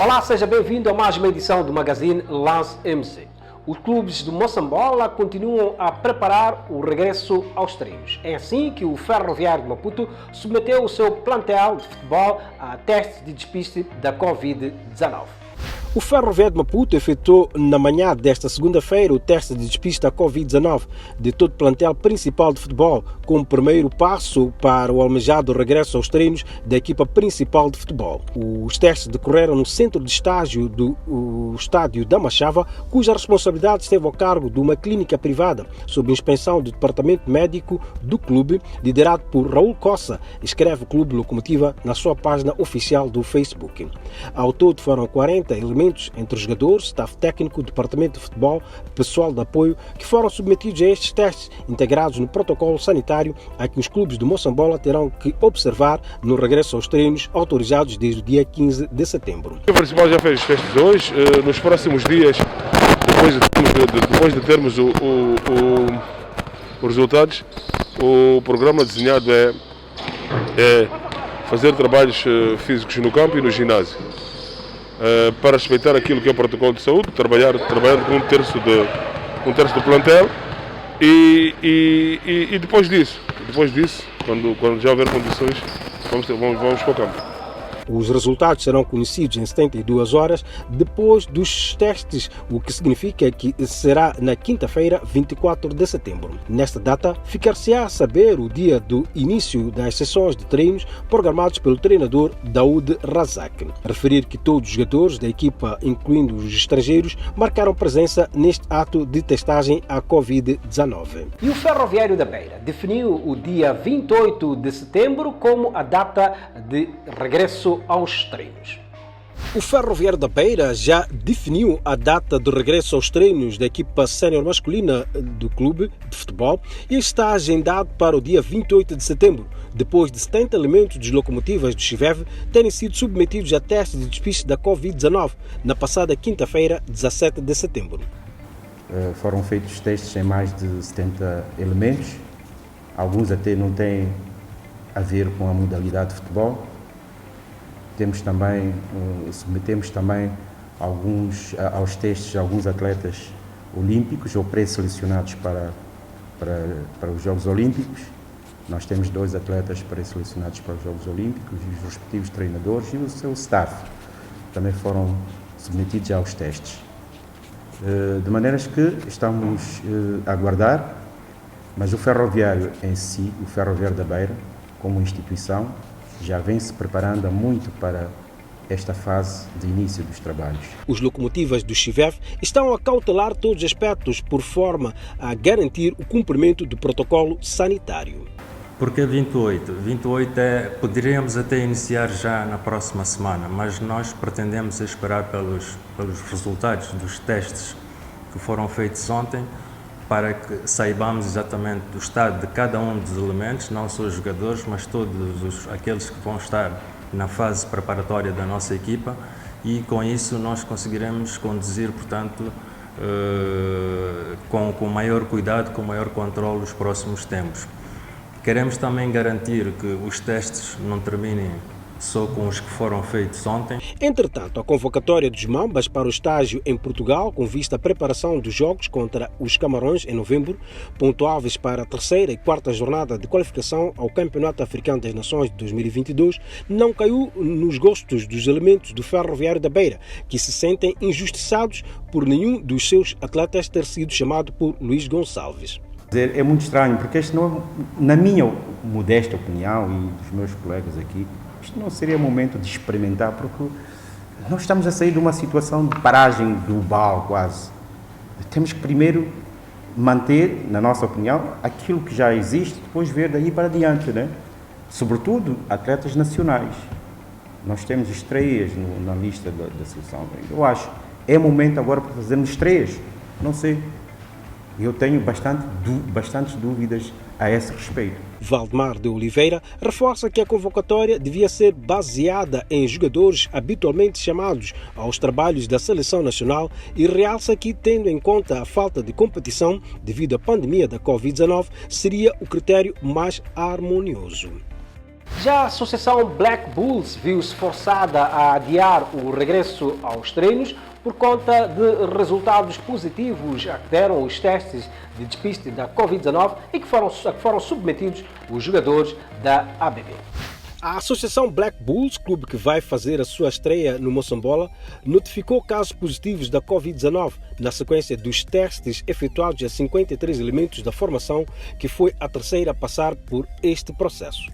Olá, seja bem-vindo a mais uma edição do Magazine Lance MC. Os clubes de Moçambola continuam a preparar o regresso aos treinos. É assim que o Ferroviário de Maputo submeteu o seu plantel de futebol a testes de despiste da Covid-19. O Ferroviário de Maputo efetuou na manhã desta segunda-feira o teste de despiste da Covid-19 de todo o plantel principal de futebol, como primeiro passo para o almejado regresso aos treinos da equipa principal de futebol. Os testes decorreram no centro de estágio do estádio da Machava, cuja responsabilidade esteve ao cargo de uma clínica privada, sob inspeção do departamento médico do clube, liderado por Raul Cossa, escreve o Clube Locomotiva na sua página oficial do Facebook. Ao todo foram 40 elementos entre os jogadores, staff técnico, departamento de futebol, pessoal de apoio, que foram submetidos a estes testes, integrados no protocolo sanitário a que os clubes de Moçambola terão que observar no regresso aos treinos autorizados desde o dia 15 de setembro. O principal já fez os testes hoje. Nos próximos dias, depois de termos os resultados, o programa desenhado é fazer trabalhos físicos no campo e no ginásio. Para respeitar aquilo que é o protocolo de saúde, trabalhar com um terço do plantel e depois disso, quando já houver condições, vamos para o campo. Os resultados serão conhecidos em 72 horas depois dos testes, o que significa que será na quinta-feira, 24 de setembro. Nesta data, ficar-se-á a saber o dia do início das sessões de treinos programados pelo treinador Daoud Razak. Referir que todos os jogadores da equipa, incluindo os estrangeiros, marcaram presença neste ato de testagem à Covid-19. E o Ferroviário da Beira definiu o dia 28 de setembro como a data de regresso aos treinos. O Ferroviário da Beira já definiu a data de regresso aos treinos da equipa sénior masculina do clube de futebol e está agendado para o dia 28 de setembro, depois de 70 elementos dos locomotivas do Chiveve terem sido submetidos a testes de despiste da Covid-19 na passada quinta-feira, 17 de setembro. Foram feitos testes em mais de 70 elementos, alguns até não têm a ver com a modalidade de futebol. Submetemos também aos testes alguns atletas olímpicos ou pré-selecionados para os Jogos Olímpicos. Nós temos 2 atletas pré-selecionados para os Jogos Olímpicos e os respectivos treinadores e o seu staff também foram submetidos aos testes. De maneiras que estamos a aguardar, mas o Ferroviário em si, o Ferroviário da Beira, como instituição, já vem se preparando há muito para esta fase de início dos trabalhos. Os locomotivas do Chiveve estão a cautelar todos os aspectos por forma a garantir o cumprimento do protocolo sanitário. Porque 28? 28 poderíamos até iniciar já na próxima semana, mas nós pretendemos esperar pelos resultados dos testes que foram feitos ontem, para que saibamos exatamente do estado de cada um dos elementos, não só os jogadores, mas todos aqueles que vão estar na fase preparatória da nossa equipa, e com isso nós conseguiremos conduzir, portanto, com maior cuidado, com maior controle os próximos tempos. Queremos também garantir que os testes não terminem só com os que foram feitos ontem. Entretanto, a convocatória dos Mambas para o estágio em Portugal, com vista à preparação dos jogos contra os Camarões em novembro, pontuáveis para a terceira e quarta jornada de qualificação ao Campeonato Africano das Nações de 2022, não caiu nos gostos dos elementos do Ferroviário da Beira, que se sentem injustiçados por nenhum dos seus atletas ter sido chamado por Luís Gonçalves. É muito estranho, porque este não, na minha modesta opinião e dos meus colegas aqui, isto não seria momento de experimentar, porque nós estamos a sair de uma situação de paragem global quase. Temos que primeiro manter, na nossa opinião, aquilo que já existe, depois ver daí para diante, né? Sobretudo atletas nacionais. Nós temos estreias na lista da seleção. Eu acho, é momento agora para fazermos estreias. Não sei. Eu tenho bastantes dúvidas a esse respeito. Valdemar de Oliveira reforça que a convocatória devia ser baseada em jogadores habitualmente chamados aos trabalhos da seleção nacional e realça que, tendo em conta a falta de competição devido à pandemia da Covid-19, seria o critério mais harmonioso. Já a Associação Black Bulls viu-se forçada a adiar o regresso aos treinos por conta de resultados positivos a que deram os testes de despiste da Covid-19 e que foram submetidos os jogadores da ABB. A Associação Black Bulls, clube que vai fazer a sua estreia no Moçambola, notificou casos positivos da Covid-19 na sequência dos testes efetuados a 53 elementos da formação, que foi a terceira a passar por este processo.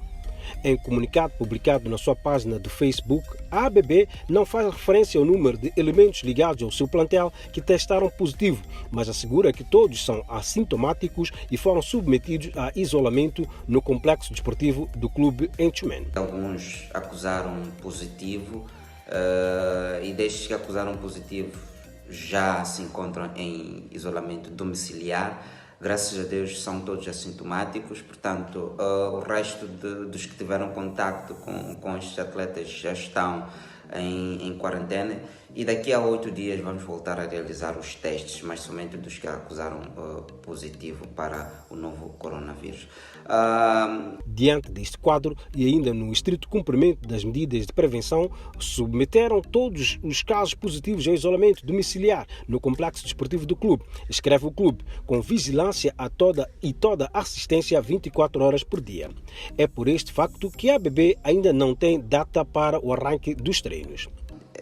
Em comunicado publicado na sua página do Facebook, a ABB não faz referência ao número de elementos ligados ao seu plantel que testaram positivo, mas assegura que todos são assintomáticos e foram submetidos a isolamento no complexo desportivo do clube em Tchumene. Alguns acusaram positivo e destes que acusaram positivo já se encontram em isolamento domiciliar. Graças a Deus são todos assintomáticos, portanto o resto dos que tiveram contacto com estes atletas já estão em quarentena e daqui a 8 dias vamos voltar a realizar os testes, mas somente dos que acusaram positivo para o novo coronavírus. Diante deste quadro e ainda no estrito cumprimento das medidas de prevenção, submeteram todos os casos positivos ao isolamento domiciliar no complexo desportivo do clube, escreve o clube, com vigilância a toda assistência 24 horas por dia. É por este facto que a ABB ainda não tem data para o arranque dos treinos.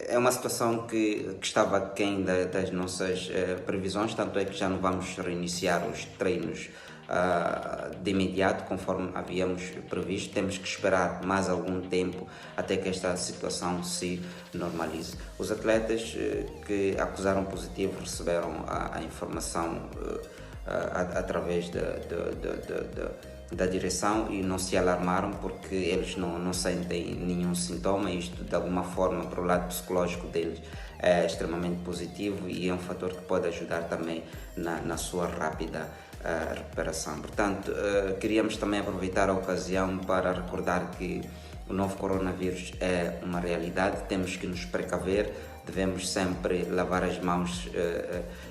É uma situação que estava aquém das nossas previsões, tanto é que já não vamos reiniciar os treinos de imediato, conforme havíamos previsto. Temos que esperar mais algum tempo até que esta situação se normalize. Os atletas que acusaram positivo receberam a informação através da direção e não se alarmaram porque eles não sentem nenhum sintoma. Isto de alguma forma para o lado psicológico deles é extremamente positivo e é um fator que pode ajudar também na sua rápida recuperação. Portanto, queríamos também aproveitar a ocasião para recordar que o novo coronavírus é uma realidade, temos que nos precaver, devemos sempre lavar as mãos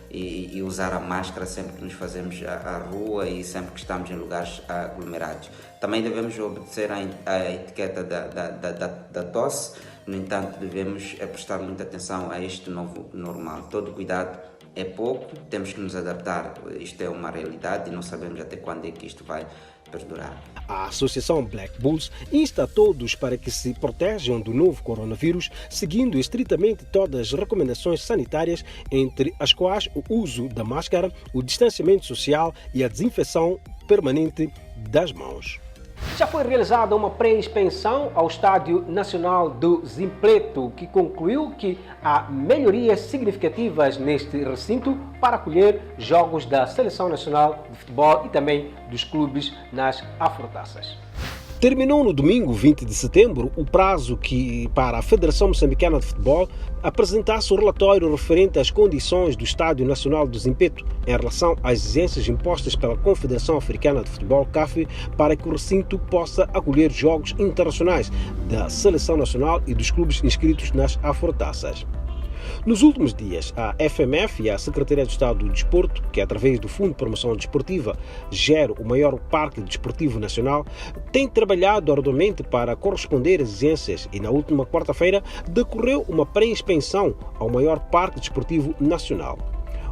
e usar a máscara sempre que nos fazemos à rua e sempre que estamos em lugares aglomerados. Também devemos obedecer à etiqueta da tosse, no entanto devemos prestar muita atenção a este novo normal. Todo cuidado é pouco, temos que nos adaptar, isto é uma realidade e não sabemos até quando é que isto vai perdurar. A Associação Black Bulls insta a todos para que se protejam do novo coronavírus, seguindo estritamente todas as recomendações sanitárias, entre as quais o uso da máscara, o distanciamento social e a desinfecção permanente das mãos. Já foi realizada uma pré-inspeção ao Estádio Nacional do Zimpeto, que concluiu que há melhorias significativas neste recinto para acolher jogos da Seleção Nacional de Futebol e também dos clubes nas afrotaças. Terminou no domingo 20 de setembro o prazo para a Federação Moçambicana de Futebol apresentasse o relatório referente às condições do Estádio Nacional do Zimpeto em relação às exigências impostas pela Confederação Africana de Futebol, CAF, para que o recinto possa acolher jogos internacionais da Seleção Nacional e dos clubes inscritos nas afrotaças. Nos últimos dias, a FMF e a Secretaria de Estado do Desporto, que através do Fundo de Promoção Desportiva gera o maior parque desportivo nacional, têm trabalhado arduamente para corresponder às exigências e na última quarta-feira decorreu uma pré-inspeção ao maior parque desportivo nacional.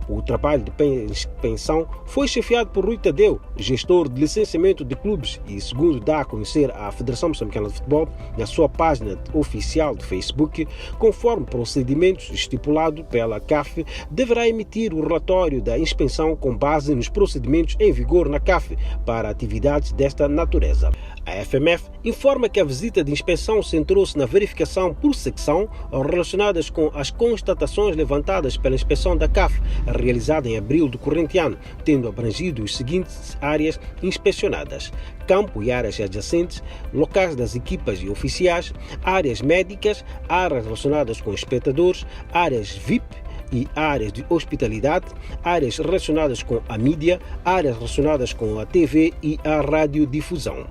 O trabalho de pré-inspeção foi chefiado por Rui Tadeu, gestor de licenciamento de clubes, e segundo dá a conhecer a Federação Moçambicana de Futebol na sua página oficial de Facebook, conforme procedimentos estipulado pela CAF, deverá emitir o relatório da inspeção com base nos procedimentos em vigor na CAF para atividades desta natureza. A FMF informa que a visita de inspeção centrou-se na verificação por secção relacionadas com as constatações levantadas pela inspeção da CAF, realizada em abril do corrente ano, tendo abrangido as seguintes áreas inspecionadas: campo e áreas adjacentes, locais das equipas e oficiais, áreas médicas, áreas relacionadas com espectadores, áreas VIP e áreas de hospitalidade, áreas relacionadas com a mídia, áreas relacionadas com a TV e a radiodifusão.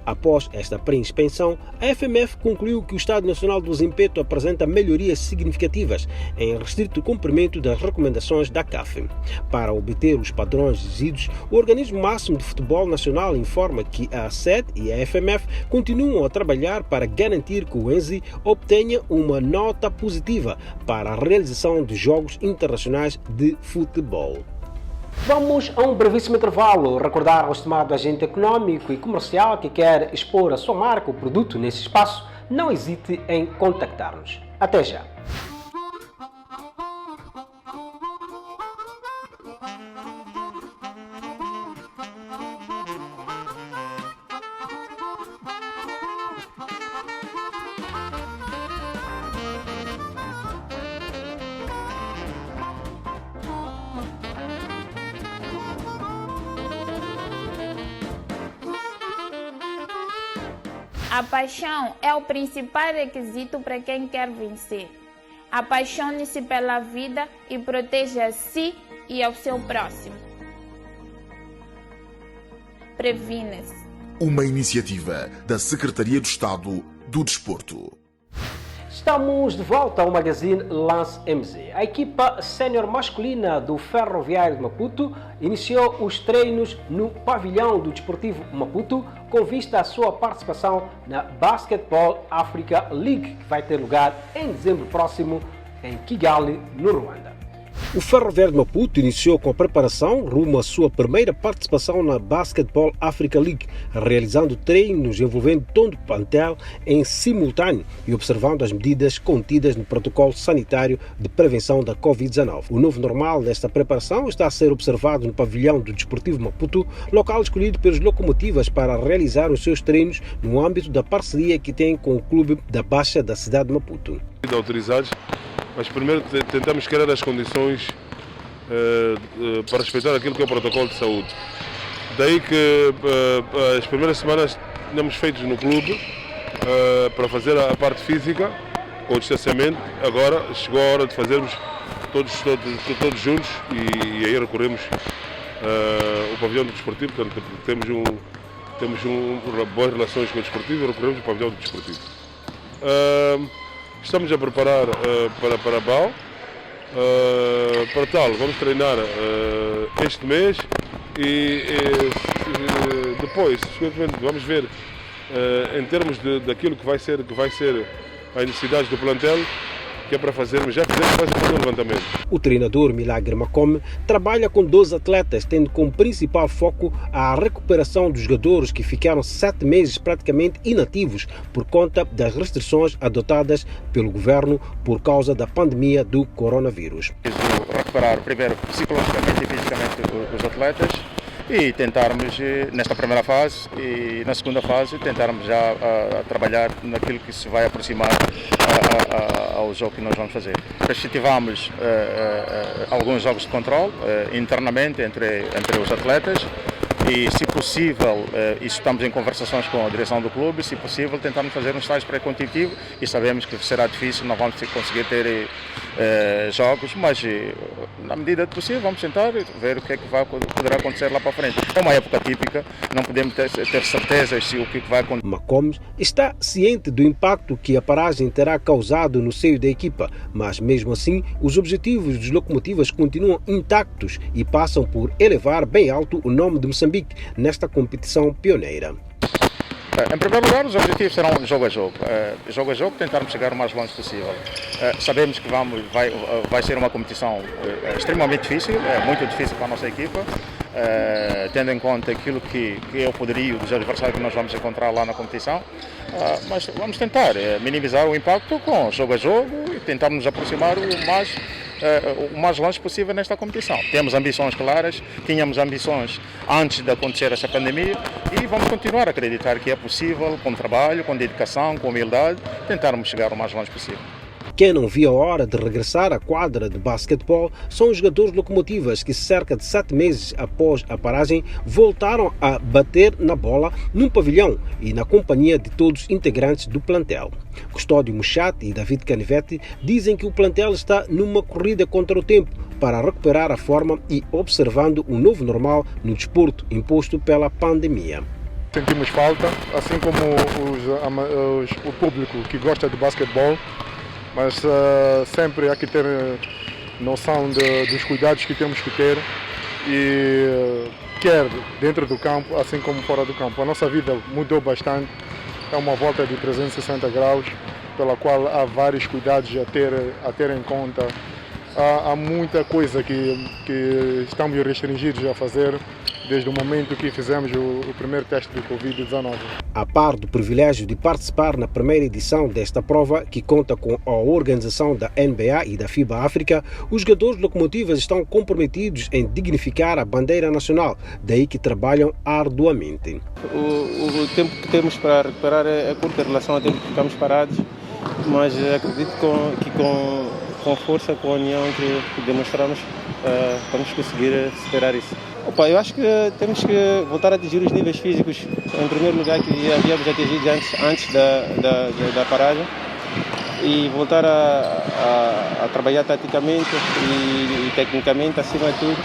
Após esta pré-inspeção, a FMF concluiu que o Estádio Nacional do Zimpeto apresenta melhorias significativas em restrito cumprimento das recomendações da CAF. Para obter os padrões exigidos, o Organismo Máximo de Futebol Nacional informa que a SED e a FMF continuam a trabalhar para garantir que o ENZI obtenha uma nota positiva para a realização de jogos internacionais de futebol. Vamos a um brevíssimo intervalo. Recordar ao estimado agente econômico e comercial que quer expor a sua marca ou produto nesse espaço, não hesite em contactar-nos. Até já! A paixão é o principal requisito para quem quer vencer. Apaixone-se pela vida e proteja a si e ao seu próximo. Previna-se. Uma iniciativa da Secretaria de Estado do Desporto. Estamos de volta ao magazine Lance MZ. A equipa sénior masculina do Ferroviário de Maputo iniciou os treinos no pavilhão do Desportivo Maputo com vista à sua participação na Basketball Africa League, que vai ter lugar em dezembro próximo em Kigali, no Ruanda. O Ferroviário de Maputo iniciou com a preparação rumo à sua primeira participação na Basketball Africa League, realizando treinos envolvendo todo o plantel em simultâneo e observando as medidas contidas no protocolo sanitário de prevenção da Covid-19. O novo normal desta preparação está a ser observado no pavilhão do Desportivo Maputo, local escolhido pelos locomotivas para realizar os seus treinos no âmbito da parceria que tem com o clube da Baixa da cidade de Maputo. Autorizados, mas primeiro tentamos criar as condições para respeitar aquilo que é o protocolo de saúde. Daí que as primeiras semanas tínhamos feito no clube para fazer a parte física com o distanciamento. Agora chegou a hora de fazermos todos juntos e aí recorremos ao pavilhão do desportivo. Portanto, temos boas relações com o desportivo e recorremos ao pavilhão do desportivo. Estamos a preparar para a BAU. Para tal, vamos treinar este mês e depois, vamos ver em termos daquilo que vai ser as necessidades do plantel, que é para fazermos, já fizemos fazer um levantamento. O treinador Milagre Macome trabalha com 12 atletas, tendo como principal foco a recuperação dos jogadores que ficaram 7 meses praticamente inativos por conta das restrições adotadas pelo governo por causa da pandemia do coronavírus. Recuperar primeiro psicologicamente e fisicamente os atletas e tentarmos nesta primeira fase e na segunda fase tentarmos já trabalhar naquilo que se vai aproximar ao jogo que nós vamos fazer. Perspectivamos alguns jogos de controle internamente entre os atletas e, se possível, isso estamos em conversações com a direção do clube, se possível tentarmos fazer um estágio pré-competitivo e sabemos que será difícil, não vamos conseguir ter jogos, mas na medida do possível vamos tentar ver o que é que poderá acontecer lá para frente. É uma época típica, não podemos ter certezas se o que vai acontecer. Macome está ciente do impacto que a paragem terá causado no seio da equipa, mas mesmo assim os objetivos dos locomotivas continuam intactos e passam por elevar bem alto o nome de Moçambique nesta competição pioneira. Em primeiro lugar, os objetivos serão jogo a jogo. Jogo a jogo, tentarmos chegar o mais longe possível. Sabemos que vai ser uma competição extremamente difícil, muito difícil para a nossa equipa, tendo em conta aquilo que é o poderio dos adversários que nós vamos encontrar lá na competição. Mas vamos tentar minimizar o impacto com jogo a jogo e tentar nos aproximar o mais longe possível nesta competição. Temos ambições claras, tínhamos ambições antes de acontecer essa pandemia e vamos continuar a acreditar que é possível, com trabalho, com dedicação, com humildade, tentarmos chegar o mais longe possível. Quem não via a hora de regressar à quadra de basquetebol são os jogadores locomotivas que, cerca de 7 meses após a paragem, voltaram a bater na bola num pavilhão e na companhia de todos os integrantes do plantel. Custódio Muchate e David Canivete dizem que o plantel está numa corrida contra o tempo para recuperar a forma e observando o novo normal no desporto imposto pela pandemia. Sentimos falta, assim como o público que gosta de basquetebol, mas sempre há que ter noção dos cuidados que temos que ter, e quer dentro do campo, assim como fora do campo. A nossa vida mudou bastante, é uma volta de 360 graus, pela qual há vários cuidados a ter em conta. Há muita coisa que estamos restringidos a fazer desde o momento que fizemos o primeiro teste do Covid-19. A par do privilégio de participar na primeira edição desta prova, que conta com a organização da NBA e da FIBA África, os jogadores locomotivas estão comprometidos em dignificar a bandeira nacional, daí que trabalham arduamente. O tempo que temos para recuperar é curto em relação ao tempo que ficamos parados, mas acredito que com força, com a união que demonstramos, vamos conseguir superar isso. Eu acho que temos que voltar a atingir os níveis físicos, em primeiro lugar, que havíamos atingido antes da paragem, e voltar a trabalhar taticamente e tecnicamente, acima de tudo,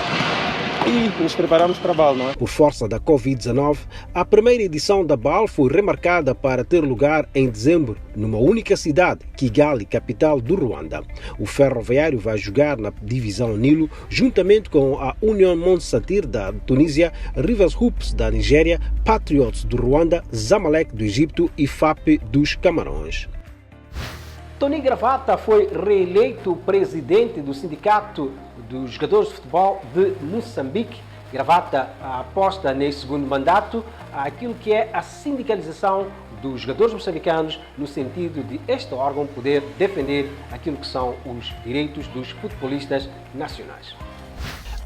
e nos preparamos para a BAL, não é? Por força da Covid-19, a primeira edição da BAL foi remarcada para ter lugar em dezembro, numa única cidade, Kigali, capital do Ruanda. O Ferroviário vai jogar na divisão Nilo, juntamente com a Union Monastir da Tunísia, Rivers Hoops da Nigéria, Patriots do Ruanda, Zamalek do Egito e FAP dos Camarões. Tony Gravata foi reeleito presidente do Sindicato dos Jogadores de Futebol de Moçambique. Gravata aposta nesse segundo mandato aquilo que é a sindicalização dos jogadores moçambicanos, no sentido de este órgão poder defender aquilo que são os direitos dos futebolistas nacionais.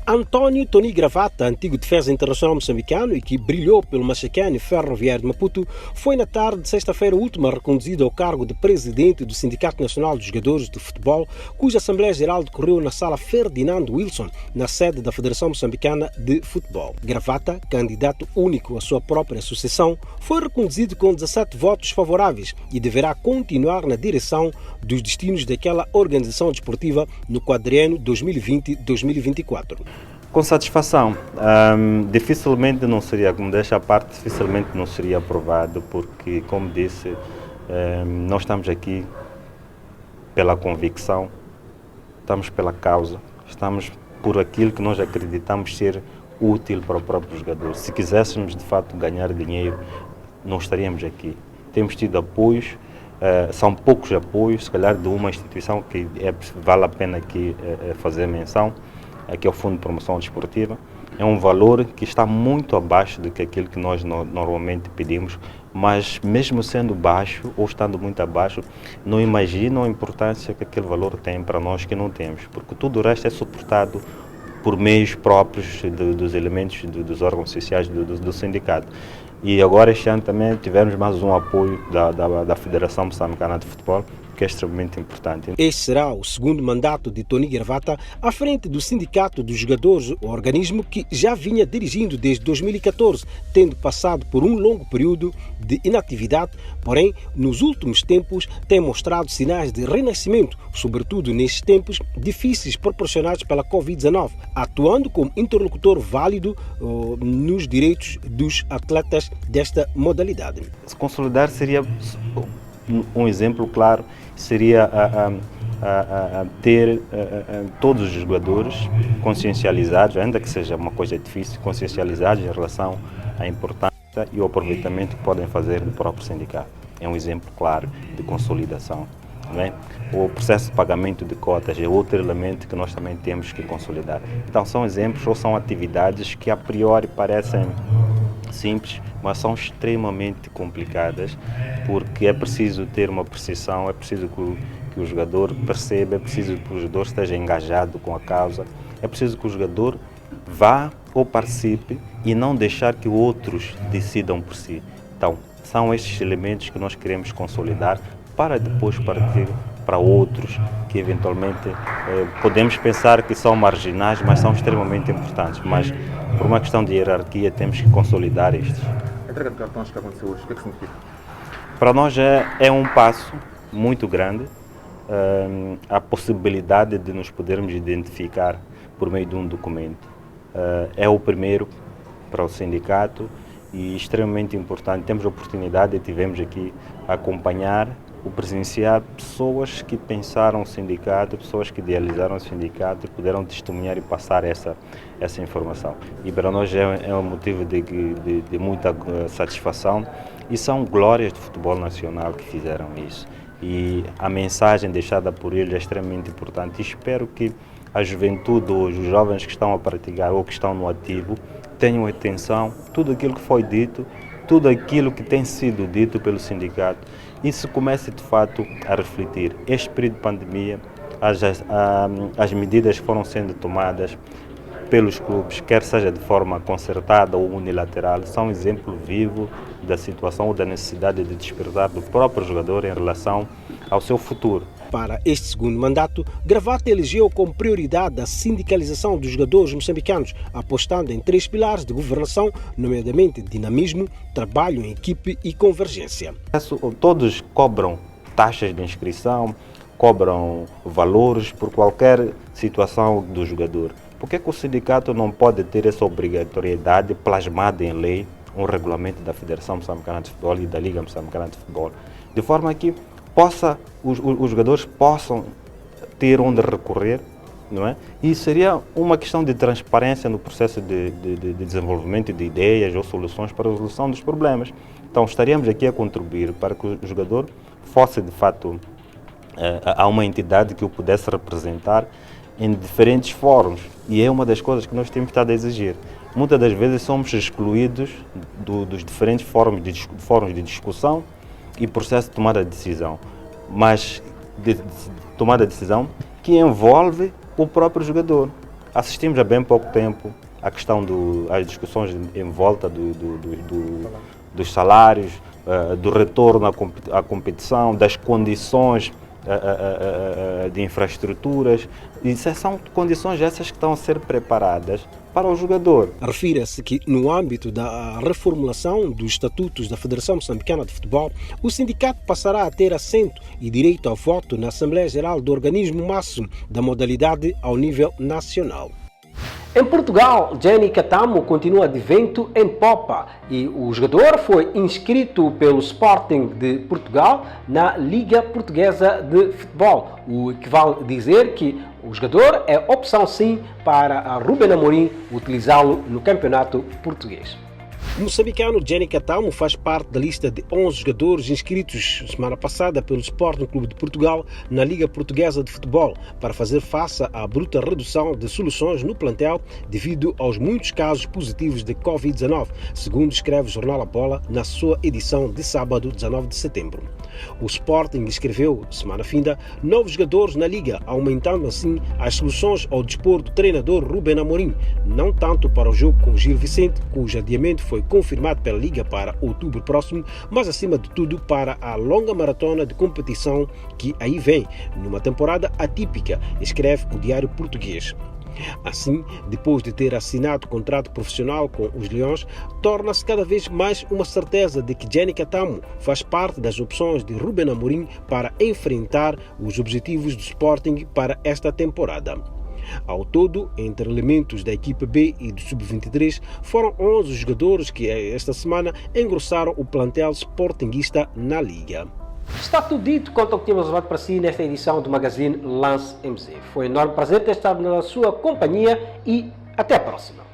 António Tony Gravata, antigo defesa internacional moçambicano e que brilhou pelo Machacane Ferroviário de Maputo, foi na tarde de sexta-feira última reconduzido ao cargo de presidente do Sindicato Nacional dos Jogadores de Futebol, cuja Assembleia Geral decorreu na Sala Ferdinando Wilson, na sede da Federação Moçambicana de Futebol. Gravata, candidato único à sua própria associação, foi reconduzido com 17 votos favoráveis e deverá continuar na direção dos destinos daquela organização desportiva no quadriênio 2020-2024. Com satisfação. Dificilmente não seria, como deixa a parte, dificilmente não seria aprovado, porque, como disse, nós estamos aqui pela convicção, estamos pela causa, estamos por aquilo que nós acreditamos ser útil para o próprio jogador. Se quiséssemos, de fato, ganhar dinheiro, não estaríamos aqui. Temos tido apoios, são poucos apoios, se calhar de uma instituição que vale a pena aqui fazer menção, que é o Fundo de Promoção Desportiva. É um valor que está muito abaixo do que aquilo que nós normalmente pedimos, mas mesmo sendo baixo ou estando muito abaixo, não imaginam a importância que aquele valor tem para nós que não temos, porque tudo o resto é suportado por meios próprios dos elementos dos órgãos sociais do sindicato. E agora este ano também tivemos mais um apoio da Federação Moçambicana de Futebol, que é extremamente importante. Este será o segundo mandato de Tony Gravata à frente do Sindicato dos Jogadores, o organismo que já vinha dirigindo desde 2014, tendo passado por um longo período de inatividade, porém, nos últimos tempos tem mostrado sinais de renascimento, sobretudo nestes tempos difíceis proporcionados pela Covid-19, atuando como interlocutor válido nos direitos dos atletas desta modalidade. Se consolidar seria um exemplo claro, seria ter todos os jogadores consciencializados, ainda que seja uma coisa difícil, consciencializados em relação à importância e o aproveitamento que podem fazer do próprio sindicato. É um exemplo claro de consolidação. Não é? O processo de pagamento de cotas é outro elemento que nós também temos que consolidar. Então são exemplos ou são atividades que a priori parecem simples, mas são extremamente complicadas, porque é preciso ter uma precisão, é preciso que o jogador perceba, é preciso que o jogador esteja engajado com a causa, é preciso que o jogador vá ou participe e não deixar que outros decidam por si. Então, são estes elementos que nós queremos consolidar para depois partir para outros que eventualmente podemos pensar que são marginais, mas são extremamente importantes. Mas por uma questão de hierarquia temos que consolidar estes. A entrega de cartões que aconteceu hoje, o que é que significa? Para nós é um passo muito grande, a possibilidade de nos podermos identificar por meio de um documento. É o primeiro para o sindicato e extremamente importante. Temos a oportunidade e tivemos aqui a acompanhar, o presenciar pessoas que pensaram o sindicato, pessoas que idealizaram o sindicato e puderam testemunhar e passar essa informação. E para nós é um motivo de muita satisfação e são glórias do futebol nacional que fizeram isso. E a mensagem deixada por eles é extremamente importante e espero que a juventude hoje, os jovens que estão a praticar ou que estão no ativo, tenham atenção tudo aquilo que foi dito, tudo aquilo que tem sido dito pelo sindicato e se comece de fato a refletir. Este período de pandemia, as medidas que foram sendo tomadas pelos clubes, quer seja de forma concertada ou unilateral, são um exemplo vivo da situação ou da necessidade de despertar do próprio jogador em relação ao seu futuro. Para este segundo mandato, Gravata elegeu como prioridade a sindicalização dos jogadores moçambicanos, apostando em 3 pilares de governação, nomeadamente dinamismo, trabalho em equipe e convergência. Todos cobram taxas de inscrição, cobram valores por qualquer situação do jogador. Por que o sindicato não pode ter essa obrigatoriedade plasmada em lei, um regulamento da Federação Moçambicana de Futebol e da Liga Moçambicana de Futebol, de forma que os jogadores possam ter onde recorrer, não é? E seria uma questão de transparência no processo de desenvolvimento de ideias ou soluções para a resolução dos problemas. Então estaríamos aqui a contribuir para que o jogador fosse de fato a uma entidade que o pudesse representar em diferentes fóruns, e é uma das coisas que nós temos estado a exigir. Muitas das vezes somos excluídos dos diferentes fóruns de discussão e processo de tomada de decisão, mas de tomada de decisão que envolve o próprio jogador. Assistimos há bem pouco tempo à questão das discussões em volta dos salários, do retorno à competição, das condições de infraestruturas, e são condições essas que estão a ser preparadas para o jogador. Refira-se que, no âmbito da reformulação dos estatutos da Federação Moçambicana de Futebol, o sindicato passará a ter assento e direito ao voto na Assembleia Geral do organismo máximo da modalidade ao nível nacional. Em Portugal, Jenny Catamo continua de vento em popa e o jogador foi inscrito pelo Sporting de Portugal na Liga Portuguesa de Futebol, o que vale dizer que o jogador é opção sim para Ruben Amorim utilizá-lo no campeonato português. O moçambicano Jenny Catamo faz parte da lista de 11 jogadores inscritos semana passada pelo Sporting Clube de Portugal na Liga Portuguesa de Futebol para fazer face à bruta redução de soluções no plantel devido aos muitos casos positivos de Covid-19, segundo escreve o jornal A Bola na sua edição de sábado, 19 de setembro. O Sporting inscreveu, semana finda, 9 jogadores na Liga, aumentando assim as soluções ao dispor do treinador Ruben Amorim, não tanto para o jogo com Gil Vicente, cujo adiamento foi confirmado pela Liga para outubro próximo, mas acima de tudo para a longa maratona de competição que aí vem, numa temporada atípica, escreve o Diário Português. Assim, depois de ter assinado contrato profissional com os Leões, torna-se cada vez mais uma certeza de que Jenny Catamo faz parte das opções de Ruben Amorim para enfrentar os objetivos do Sporting para esta temporada. Ao todo, entre elementos da equipe B e do Sub-23, foram 11 jogadores que esta semana engrossaram o plantel sportinguista na Liga. Está tudo dito quanto ao que tínhamos levado para si nesta edição do Magazine Lance MC. Foi um enorme prazer ter estado na sua companhia e até a próxima.